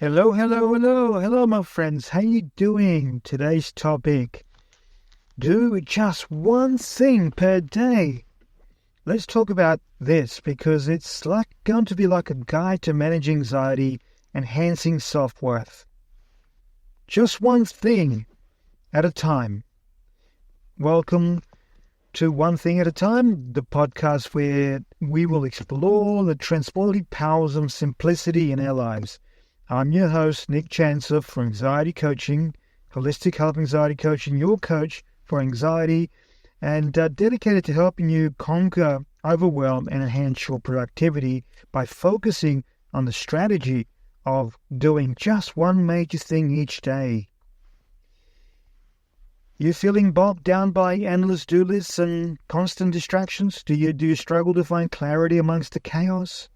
Hello, my friends. How you doing? Today's topic: do just one thing per day. Let's talk about this because it's going to be like a guide to managing anxiety, enhancing self-worth. Just one thing at a time. Welcome to One Thing at a Time, the podcast where we will explore the transformative powers of simplicity in our lives. I'm your host, Nick Jancev, for Anxiety Coaching, Holistic Health Anxiety Coaching, your coach for anxiety, and dedicated to helping you conquer, overwhelm, and enhance your productivity by focusing on the strategy of doing just one major thing each day. You feeling bogged down by endless do lists and constant distractions? Do you struggle to find clarity amongst the chaos?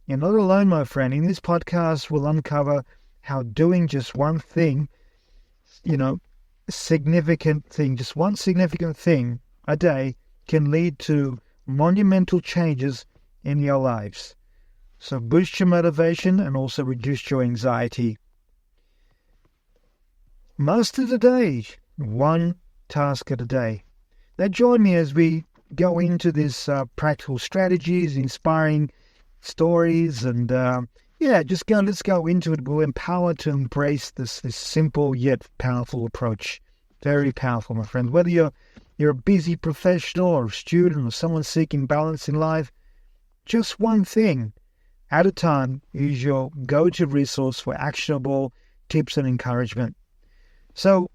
You're not alone, my friend. In this podcast, we'll uncover how doing just one thing, just one significant thing a day can lead to monumental changes in your lives. So boost your motivation and also reduce your anxiety. Master the day, one task at a day. Now join me as we go into this practical strategies, inspiring stories, and let's go into it. We're empowered to embrace this simple yet powerful approach. Very powerful, my friend. Whether you're a busy professional or a student or someone seeking balance in life, just one thing at a time is your go-to resource for actionable tips and encouragement. So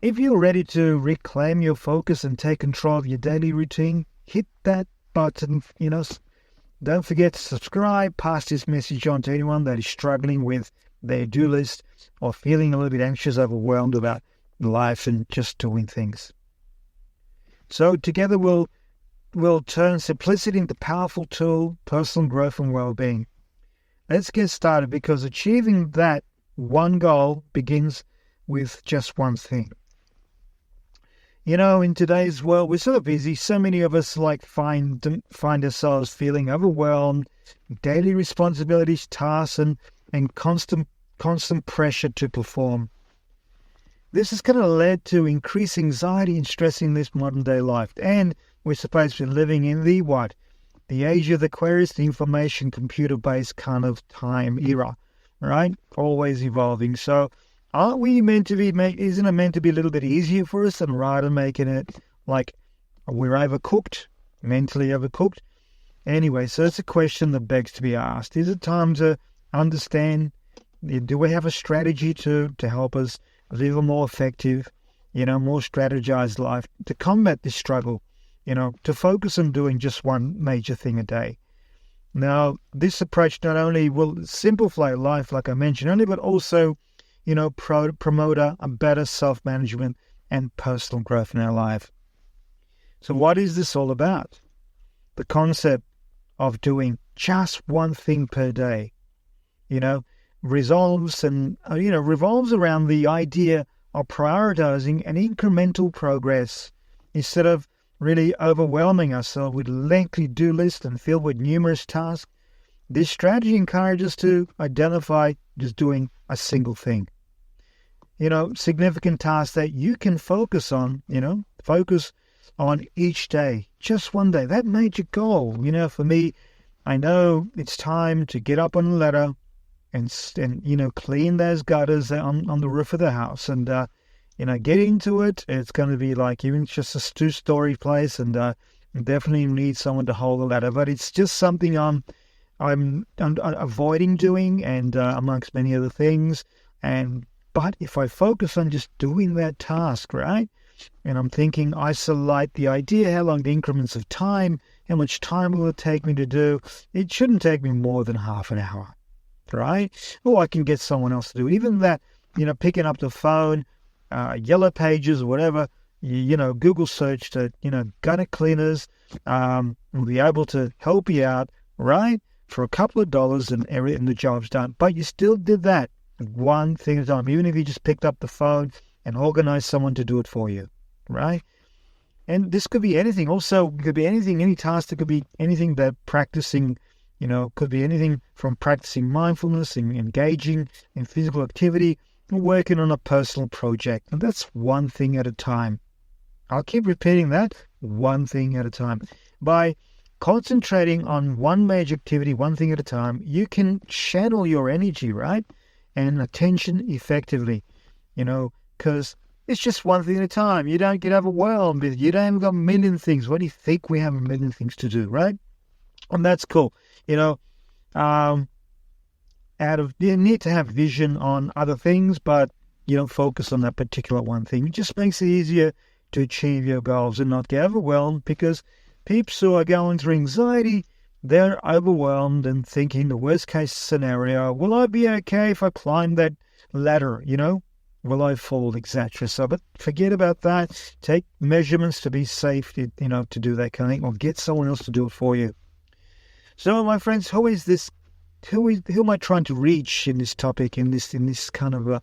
if you're ready to reclaim your focus and take control of your daily routine, hit that button. Don't forget to subscribe, pass this message on to anyone that is struggling with their do list or feeling a little bit anxious, overwhelmed about life and just doing things. So together we'll turn simplicity into powerful tool, personal growth and well-being. Let's get started because achieving that one goal begins with just one thing. In today's world, we're so busy. So many of us find ourselves feeling overwhelmed, daily responsibilities, tasks, and constant pressure to perform. This has kind of led to increased anxiety and stress in this modern day life. And we're supposed to be living in the age of the Aquarius, the information computer-based kind of time era, right? Always evolving. So aren't we isn't it meant to be a little bit easier for us than rather making it like we're mentally overcooked? Anyway, so it's a question that begs to be asked. Is it time to understand, do we have a strategy to help us live a more effective, more strategized life to combat this struggle, to focus on doing just one major thing a day? Now, this approach not only will simplify life, like I mentioned, but also promote a better self-management and personal growth in our life. So what is this all about? The concept of doing just one thing per day, revolves around the idea of prioritizing an incremental progress instead of really overwhelming ourselves with lengthy do lists and filled with numerous tasks. This strategy encourages us to identify just doing a single thing. Significant tasks that you can focus on each day, just one day. That major goal, for me, I know it's time to get up on the ladder and clean those gutters on the roof of the house and, get into it. It's going to be like even just a 2-story place and definitely need someone to hold the ladder. But it's just something I'm avoiding doing and amongst many other things. But if I focus on just doing that task, right, and I'm thinking, isolate the idea, how long the increments of time, how much time will it take me to do, it shouldn't take me more than half an hour, right? Or I can get someone else to do it. Even that, picking up the phone, Yellow Pages or whatever, Google search to, gutter cleaners, will be able to help you out, right, for a couple of dollars and the job's done. But you still did that one thing at a time, even if you just picked up the phone and organized someone to do it for you, right? And this could be anything. Also, it could be anything, any task. It could be anything that practicing Could be anything from practicing mindfulness and engaging in physical activity or working on a personal project. And that's one thing at a time. I'll keep repeating that, one thing at a time. By concentrating on one major activity, one thing at a time, you can channel your energy, right? And attention effectively, because it's just one thing at a time. You don't get overwhelmed. You don't have a million things. What do you think we have a million things to do, right? And that's cool. You need to have vision on other things, but you don't focus on that particular one thing. It just makes it easier to achieve your goals and not get overwhelmed, because peeps who are going through anxiety, they're overwhelmed and thinking the worst case scenario, will I be okay if I climb that ladder, Will I fall, etc. So, but forget about that. Take measurements to be safe, to do that kind of thing, or get someone else to do it for you. So, my friends, who am I trying to reach in this topic, in this kind of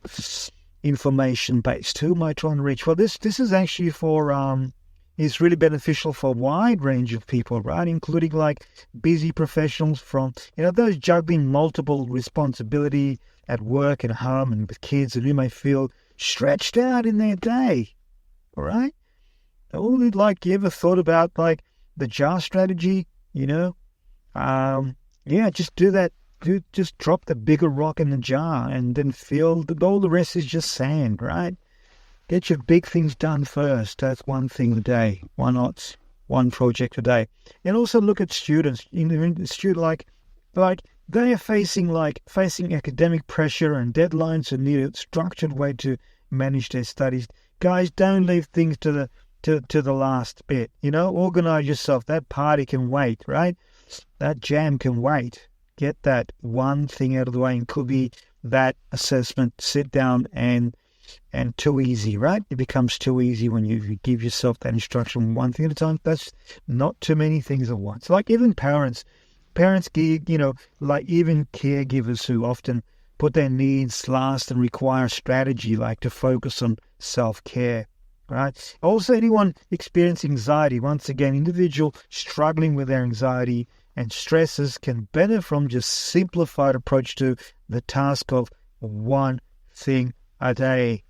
information based? Who am I trying to reach? Well, this is actually for is really beneficial for a wide range of people, right? Including like busy professionals from those juggling multiple responsibility at work and home and with kids, and who may feel stretched out in their day. All right. You ever thought about like the jar strategy? Just do that. Just drop the bigger rock in the jar and then feel that all the rest is just sand, right? Get your big things done first. That's one thing a day. Why not one project a day? And also look at students. Like they are facing academic pressure and deadlines and need a structured way to manage their studies. Guys, don't leave things to the last bit. Organize yourself. That party can wait, right? That jam can wait. Get that one thing out of the way. And could be that assessment. Sit down and too easy, right? It becomes too easy when you give yourself that instruction one thing at a time. That's not too many things at once. Like even parents give, like even caregivers who often put their needs last and require strategy, like to focus on self-care, right? Also, anyone experiencing anxiety, once again, individual struggling with their anxiety and stresses can benefit from just simplified approach to the task of one thing a day.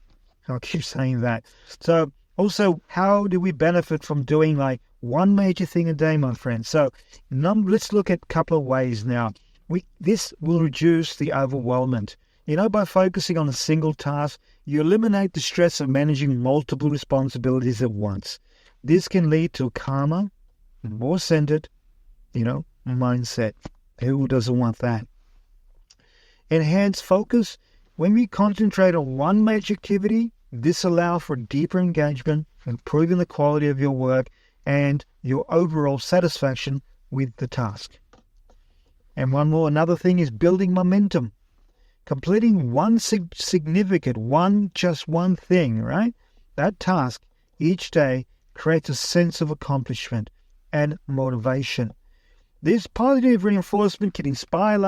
I'll keep saying that. So also, how do we benefit from doing like one major thing a day, my friends? So let's look at a couple of ways now. This will reduce the overwhelmment. By focusing on a single task, you eliminate the stress of managing multiple responsibilities at once. This can lead to a calmer, more centered, mindset. Who doesn't want that? Enhanced focus. When we concentrate on one major activity, this allows for deeper engagement, improving the quality of your work and your overall satisfaction with the task. And another thing is building momentum. Completing one significant, just one thing, right? That task each day creates a sense of accomplishment and motivation. This positive reinforcement can inspire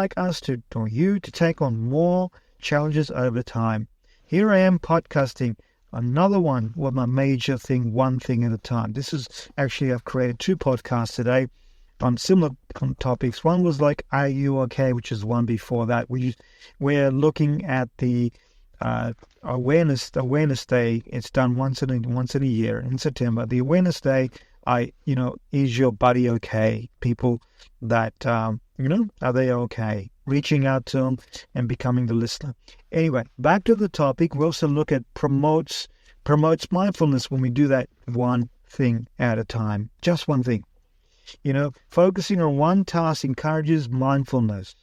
you to take on more challenges over time. Here I am podcasting another one with my major thing, one thing at a time. This is actually, I've created 2 podcasts today on similar topics. One was like, Are You Okay? Which is one before that. We're looking at the awareness Day. It's done once in a year in September. The Awareness Day, is your buddy okay? People that, are they okay? Reaching out to them and becoming the listener. Anyway, back to the topic. We also look at promotes mindfulness when we do that one thing at a time. Just one thing. Focusing on one task encourages mindfulness,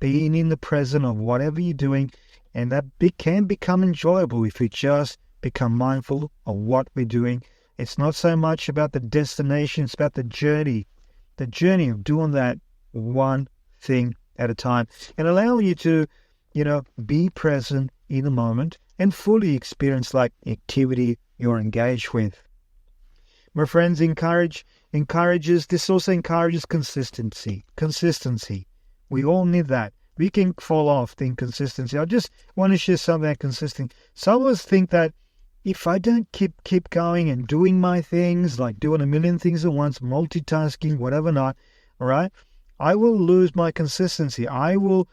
being in the present of whatever you're doing, and that can become enjoyable if we just become mindful of what we're doing. It's not so much about the destination, it's about the journey of doing that one thing at a time, and allowing you to, be present in the moment and fully experience like activity you're engaged with. My friends, this also encourages consistency. We all need that. We can fall off the inconsistency. I just want to share something that consistent. Some of us think that if I don't keep going and doing my things, like doing a million things at once, multitasking, whatever not, all right, I will lose my consistency. I will,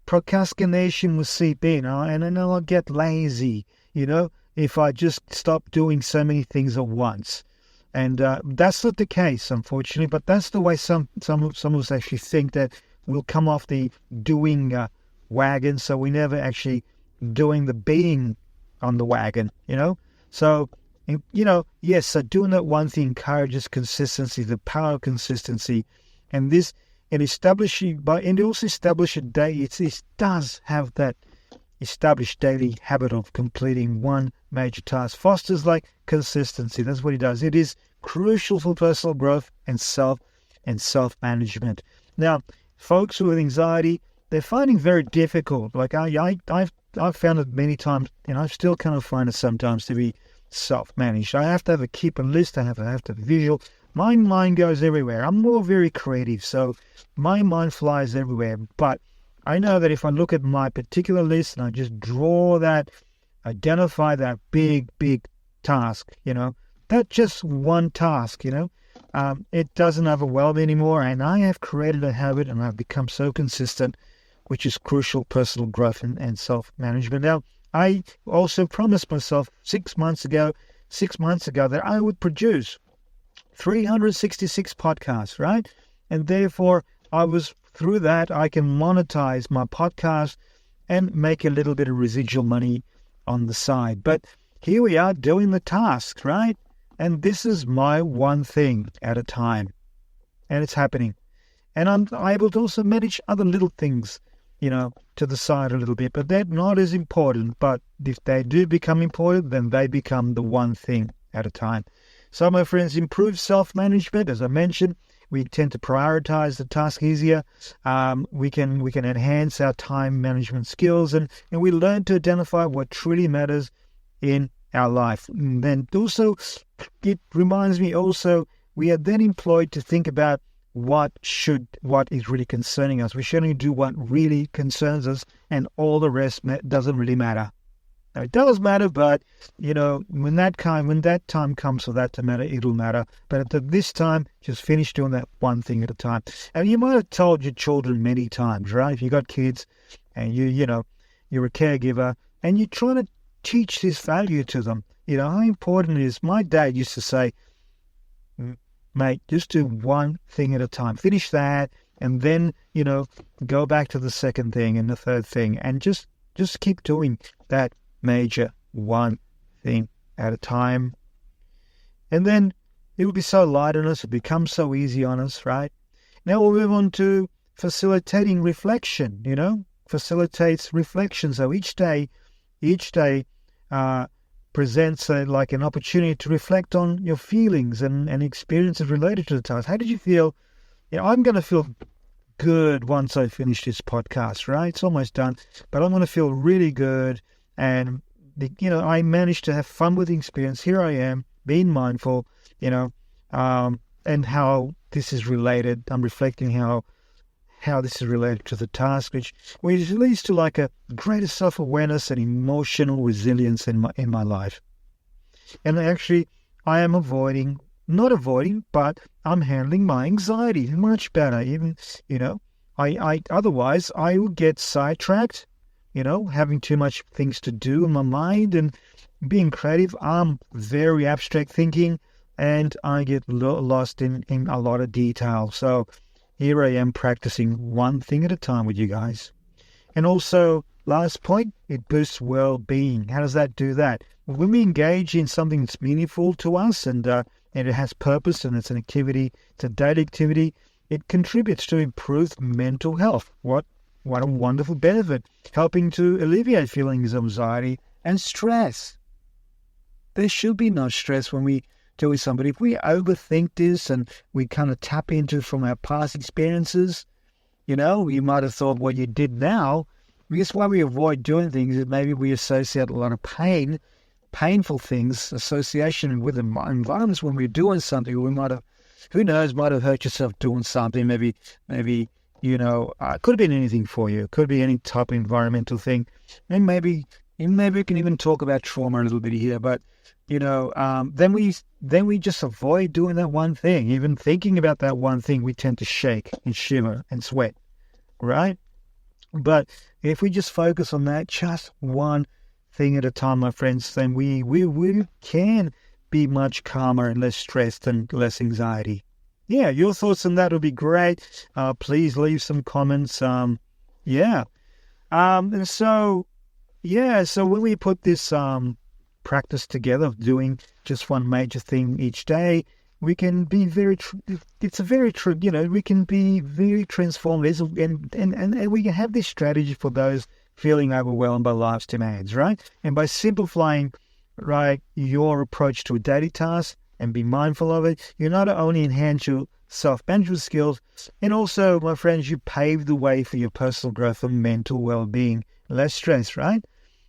procrastination will seep in, and then I'll get lazy, if I just stop doing so many things at once. And that's not the case, unfortunately, but that's the way some of us actually think, that we'll come off the doing wagon, so we never actually doing the being on the wagon, So, yes, so doing that one thing encourages consistency, the power of consistency, and this, and also establish a day. It does have that established daily habit of completing one major task. Fosters like consistency. That's what it does. It is crucial for personal growth and self-management. Now, folks with anxiety, they're finding very difficult. Like I've found it many times, and I still kind of find it sometimes to be self-managed. I have to keep a list. I have to have visual. My mind goes everywhere. I'm more very creative, so my mind flies everywhere. But I know that if I look at my particular list and I just identify that big task, that just one task, it doesn't overwhelm me anymore. And I have created a habit, and I've become so consistent, which is crucial personal growth and self-management. Now, I also promised myself 6 months ago that I would produce 366 podcasts, right? And therefore, through that, I can monetize my podcast and make a little bit of residual money on the side. But here we are doing the task, right? And this is my one thing at a time. And it's happening. And I'm able to also manage other little things, to the side a little bit. But they're not as important. But if they do become important, then they become the one thing at a time. So, my friends, improve self-management. As I mentioned, we tend to prioritize the task easier. We can enhance our time management skills, and we learn to identify what truly matters in our life. And then also, it reminds me also, we are then employed to think about what is really concerning us. We should only do what really concerns us, and all the rest doesn't really matter. Now, it does matter, but, when that time comes for that to matter, it'll matter. But at this time, just finish doing that one thing at a time. And you might have told your children many times, right? If you got kids and you're a caregiver and you're trying to teach this value to them, how important it is. My dad used to say, mate, just do one thing at a time. Finish that, and then, go back to the second thing and the third thing, and just keep doing that major one thing at a time. And then it will be so light on us, it becomes so easy on us, right? Now we'll move on to facilitating reflection, facilitates reflection. So each day presents like an opportunity to reflect on your feelings and experiences related to the task. How did you feel? I'm going to feel good once I finish this podcast, right? It's almost done, but I'm going to feel really good. And, I managed to have fun with the experience. Here I am, being mindful, and how this is related. I'm reflecting how this is related to the task, which leads to like a greater self-awareness and emotional resilience in my life. And actually, I am but I'm handling my anxiety much better. Even, otherwise I would get sidetracked, having too much things to do in my mind, and being creative. I'm very abstract thinking, and I get lost in a lot of detail. So here I am practicing one thing at a time with you guys. And also, last point, it boosts well-being. How does that do that? Well, when we engage in something that's meaningful to us and it has purpose, and it's an activity, it's a daily activity, it contributes to improved mental health. What a wonderful benefit, helping to alleviate feelings of anxiety and stress. There should be no stress when we deal with somebody. If we overthink this and we kind of tap into from our past experiences, you might have thought what you did now, because why we avoid doing things is maybe we associate a lot of painful things, association with environments when we're doing something. We might have, might have hurt yourself doing something. Maybe, it could have been anything for you. It could be any type of environmental thing. And maybe And maybe we can even talk about trauma a little bit here, but then we just avoid doing that one thing. Even thinking about that one thing, we tend to shake and shiver and sweat, right? But if we just focus on that, just one thing at a time, my friends, then we can be much calmer and less stressed and less anxiety. Yeah, your thoughts on that would be great. Please leave some comments. And so when we put this practice together of doing just one major thing each day, we can be we can be very transformative, and we can have this strategy for those feeling overwhelmed by life's demands, right? And by simplifying, right, your approach to a daily task and be mindful of it, you not only enhance your self-management skills, and also, my friends, you pave the way for your personal growth and mental well-being, less stress, right?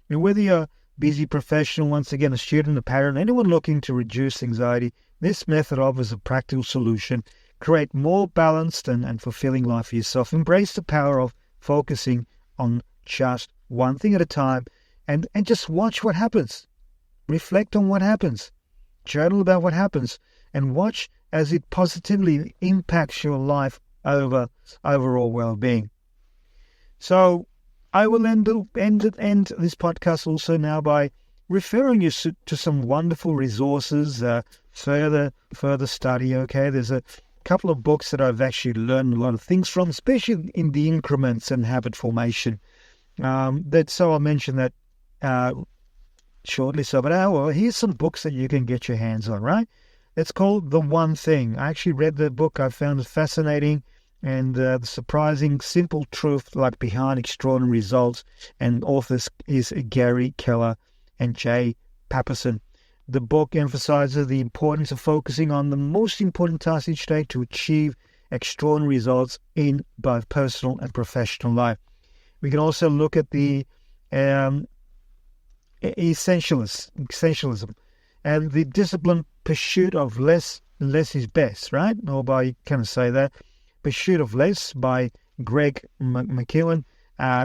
And whether you're a busy professional, once again, a student, a parent, anyone looking to reduce anxiety, this method offers a practical solution. Create more balanced and fulfilling life for yourself. Embrace the power of focusing on just one thing at a time, and just watch what happens. Reflect on what happens. Journal about what happens, and watch as it positively impacts your life overall well-being. So I will end this podcast also now by referring you to some wonderful resources, further study. Okay, there's a couple of books that I've actually learned a lot of things from, especially in the increments and habit formation. So I'll mention that shortly. But here's some books that you can get your hands on. Right, it's called The One Thing. I actually read the book. I found it fascinating. And the surprising, simple truth behind extraordinary results. And authors is Gary Keller and Jay Papasan. The book emphasizes the importance of focusing on the most important tasks each day to achieve extraordinary results in both personal and professional life. We can also look at the essentialism and the disciplined pursuit of less is best, right? Or by kind of say that. Pursuit of Less by Greg McKeown.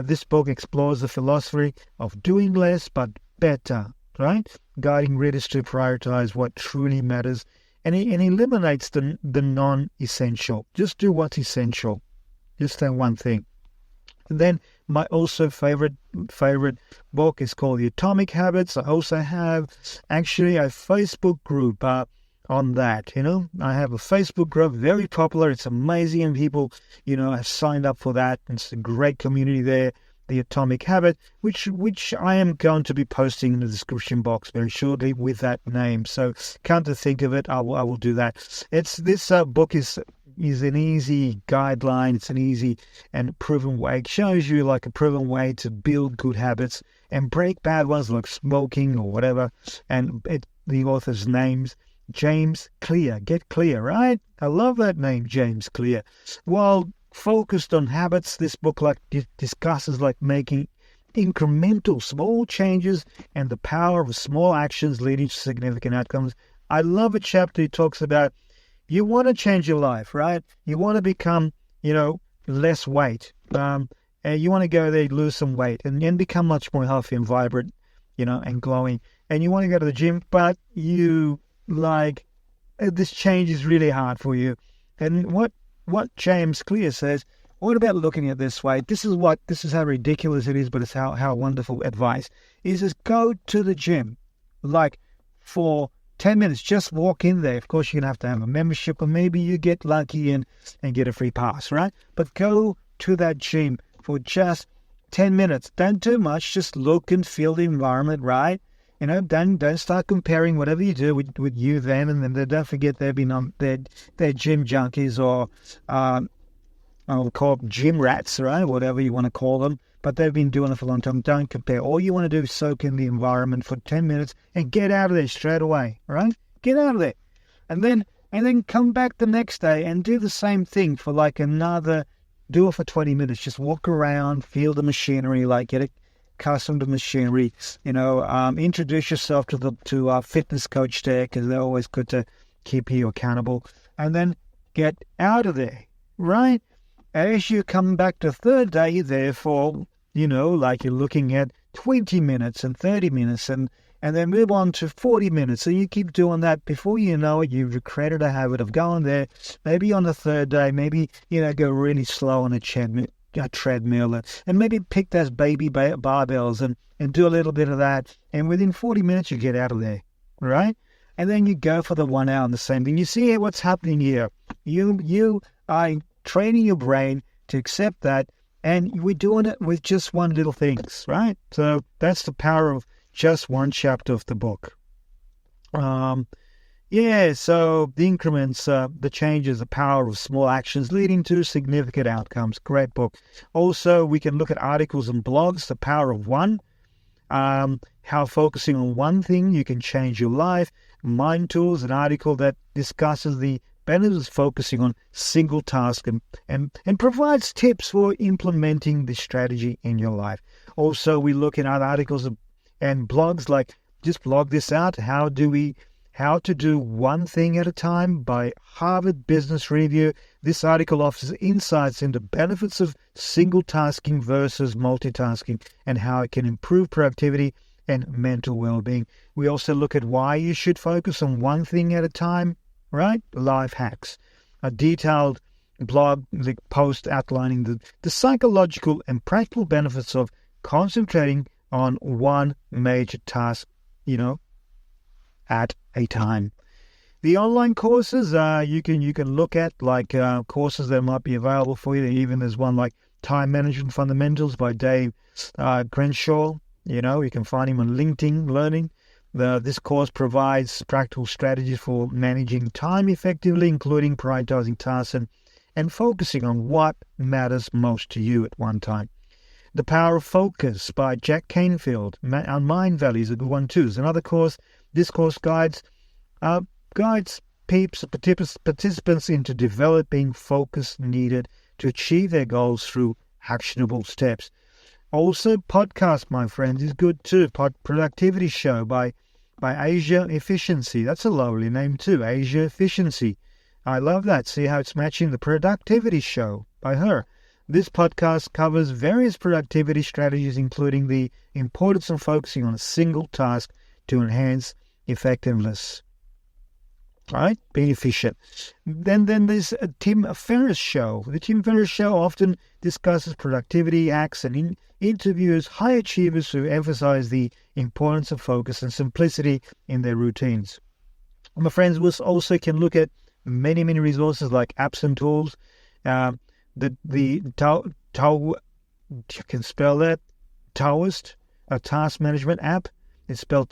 This book explores the philosophy of doing less but better, right? Guiding readers to prioritize what truly matters, and he eliminates the non-essential. Just do what's essential. Just that one thing. And then my also favorite book is called The Atomic Habits. I also have actually a Facebook group on that. I have a Facebook group, very popular. It's amazing, and people, have signed up for that. It's a great community there. The Atomic Habit, which I am going to be posting in the description box very shortly with that name. So come to think of it, I will do that. This book is an easy guideline. It's an easy and proven way. It shows you a proven way to build good habits and break bad ones like smoking or whatever. And the author's name's James Clear. Get Clear, right? I love that name, James Clear. While focused on habits, this book discusses making incremental small changes and the power of small actions leading to significant outcomes. I love a chapter he talks about you want to change your life, right? You want to become, less weight. And you want to go there, lose some weight and become much more healthy and vibrant, and glowing. And you want to go to the gym, but this change is really hard for you. And what James Clear says, what about looking at it this way? This is how ridiculous it is, but it's how wonderful advice is go to the gym, for 10 minutes, just walk in there. Of course, you're going to have a membership, or maybe you get lucky and get a free pass, right? But go to that gym for just 10 minutes. Don't do much, just look and feel the environment, right? Don't start comparing whatever you do with you, them, and them. Don't forget they've been on their gym junkies, or I'll call them gym rats, right? Whatever you want to call them. But they've been doing it for a long time. Don't compare. All you want to do is soak in the environment for 10 minutes and get out of there straight away, right? Get out of there. And then come back the next day and do the same thing for do it for 20 minutes. Just walk around, feel the machinery, get accustomed to machinery, introduce yourself to our fitness coach there, because they're always good to keep you accountable, and then get out of there, right? As you come back the third day, therefore, like you're looking at 20 minutes and 30 minutes and then move on to 40 minutes. So you keep doing that. Before you know it, you've created a habit of going there. Maybe on the third day, maybe, go really slow on a treadmill and maybe pick those baby barbells and do a little bit of that. And within 40 minutes, you get out of there, right? And then you go for the 1 hour and the same thing. You see what's happening here. You are training your brain to accept that, and we're doing it with just one little things, right? So that's the power of just one chapter of the book. So the increments, the changes, the power of small actions leading to significant outcomes. Great book. Also, we can look at articles and blogs, the power of one, how focusing on one thing, you can change your life. Mind Tools, an article that discusses the benefits of focusing on single task and provides tips for implementing the strategy in your life. Also, we look at other articles and blogs like Just Blog This Out, How to Do One Thing at a Time by Harvard Business Review. This article offers insights into benefits of single tasking versus multitasking and how it can improve productivity and mental well-being. We also look at why you should focus on one thing at a time, right? Life hacks. A detailed blog post outlining the psychological and practical benefits of concentrating on one major task, at a time. The online courses you can look at, like courses that might be available for you. Even there's one like Time Management Fundamentals by Dave Crenshaw. You can find him on LinkedIn Learning. This course provides practical strategies for managing time effectively, including prioritizing tasks and focusing on what matters most to you at one time. The Power of Focus by Jack Canfield on Mind Value is a good one too. It's another course. This course guides participants into developing focus needed to achieve their goals through actionable steps. Also, podcast, my friends, is good too. Productivity Show by Asia Efficiency. That's a lovely name too, Asia Efficiency. I love that. See how it's matching the Productivity Show by her. This podcast covers various productivity strategies, including the importance of focusing on a single task to enhance effectiveness. Right? Being efficient. Then there's a Tim Ferriss Show. The Tim Ferriss Show often discusses productivity hacks and interviews high achievers who emphasize the importance of focus and simplicity in their routines. My friends, we also can look at many resources like apps and tools. You can spell that, Taoist, a task management app. It's spelled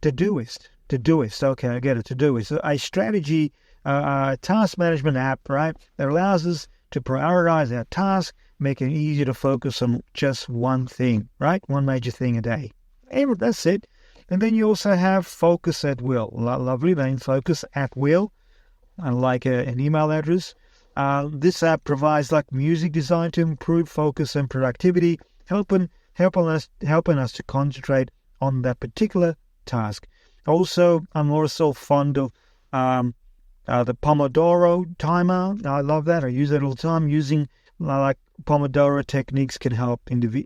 Todoist. Todoist. Okay, I get it. Todoist. A strategy, task management app, right, that allows us to prioritize our task, making it easier to focus on just one thing, right? One major thing a day. And that's it. And then you also have Focus at Will. Lovely name, Focus at Will, like an email address. This app provides like music designed to improve focus and productivity, helping us to concentrate on that particular task. Also, I'm also fond of the Pomodoro timer. I love that. I use that all the time. Using like Pomodoro techniques can help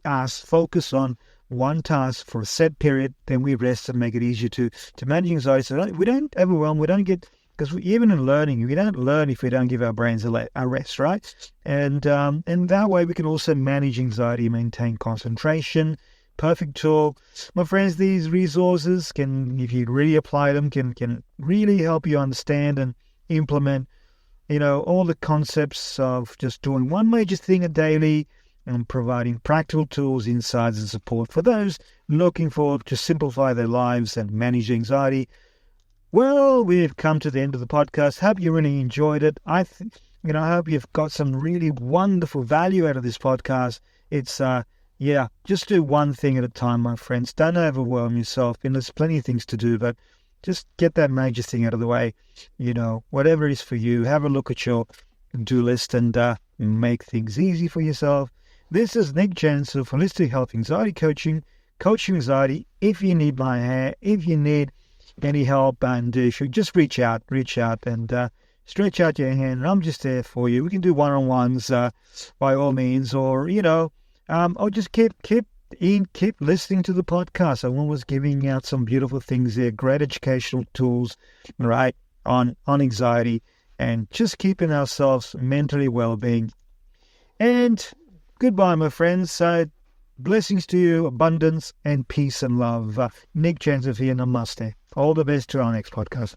us focus on one task for a set period. Then we rest and make it easier to manage anxiety. So we don't overwhelm. We don't get, because even in learning, we don't learn if we don't give our brains a rest, right? And that way we can also manage anxiety, maintain concentration. Perfect tool. My friends, these resources can, if you really apply them, can really help you understand and implement, all the concepts of just doing one major thing a daily and providing practical tools, insights, and support for those looking to simplify their lives and manage anxiety. Well, we've come to the end of the podcast. Hope you really enjoyed it. I hope you've got some really wonderful value out of this podcast. It's just do one thing at a time, my friends. Don't overwhelm yourself. There's plenty of things to do, but just get that major thing out of the way. Whatever it is for you, have a look at your to-do list and make things easy for yourself. This is Nick Jancev, Holistic Health Anxiety Coaching anxiety. If you need my hair, if you need any help, and if you just reach out and stretch out your hand, and I'm just there for you. We can do one-on-ones by all means, or or just keep listening to the podcast. I'm always giving out some beautiful things there, great educational tools, right, on anxiety and just keeping ourselves mentally well-being. And goodbye, my friends. Blessings to you, abundance and peace and love. Nick Jancev here, namaste. All the best to our next podcast.